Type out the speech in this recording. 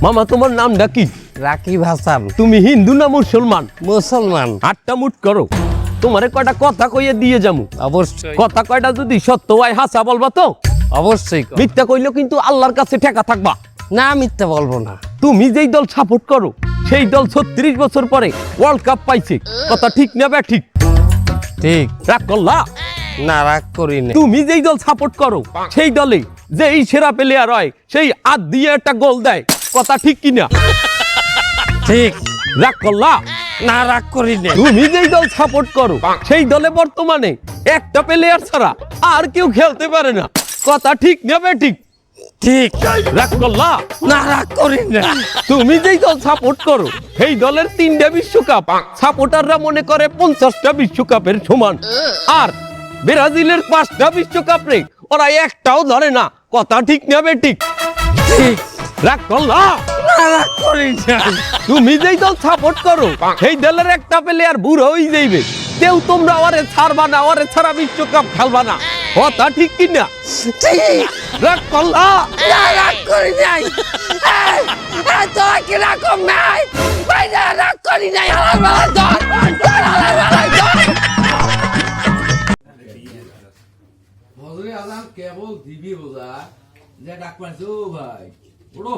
মামা তোমার নামটা কি? রাকিব হাসান। তুমি হিন্দু না মুসলমান? মুসলমান। আটটা মুট করো, তোমারে কয়টা কথা কইয়ে দিয়ে যামু। অবশ্যই কথা কয়টা যদি সত্য হয় হাসা বলবা তো? অবশ্যই। মিথ্যা কইলেও কিন্তু আল্লাহর কাছে ঠেকা থাকবা। না মিথ্যা বলবো না। তুমি যেই দল সাপোর্ট করো সেই দল 36 বছর পরে ওয়ার্ল্ড কাপ পাইছে, কথা ঠিক না বে ঠিক? ঠিক। রাগ করলা? না রাগ করি না। তুমি যেই দল সাপোর্ট করো সেই দলে যেই সেরা প্লেয়ার হয় সেই হাত দিয়ে একটা গোল দেয়, কথা ঠিক কিনা? ঠিক। রাগ করলা? না রাগ করি না। তুমি যেই দল সাপোর্ট করো সেই দলে বর্তমানে একটা প্লেয়ার ছাড়া আর কেউ খেলতে পারে না, কথা ঠিক না বে ঠিক? ঠিক। রাগ করলা? না রাগ করি না। তুমি যেই দল সাপোর্ট করো সেই দলের 3টা বিশ্বকাপ সাপোর্টাররা মনে করে 50টা বিশ্বকাপের সমান, আর ব্রাজিলের 5টা বিশ্বকাপ রে ওরা একটাও ধরে না, কথা ঠিক না বে ঠিক? ঠিক। রাগ করলা? না রাগ করি না। তুমি যেই দল সাপোর্ট করো সেই দলের একটা প্লেয়ার বুড়ো হয়ে যাইবে, কেউ তোমরা ওরে ছাড়বা না, ওরে ছাড়া বিশ্বকাপ খেলবা না, কথা ঠিক কিনা? ঠিক। রাগ করলা? না রাগ করি নাই। তোরা কি রাখম নাই? ভাই না রাগ করি নাই। হালাল বালা ধর। হালাল বালা ধর। মজুরি আজান কেবল দিবি বোঝা যে ডাক পাইছো ভাই ওড়ো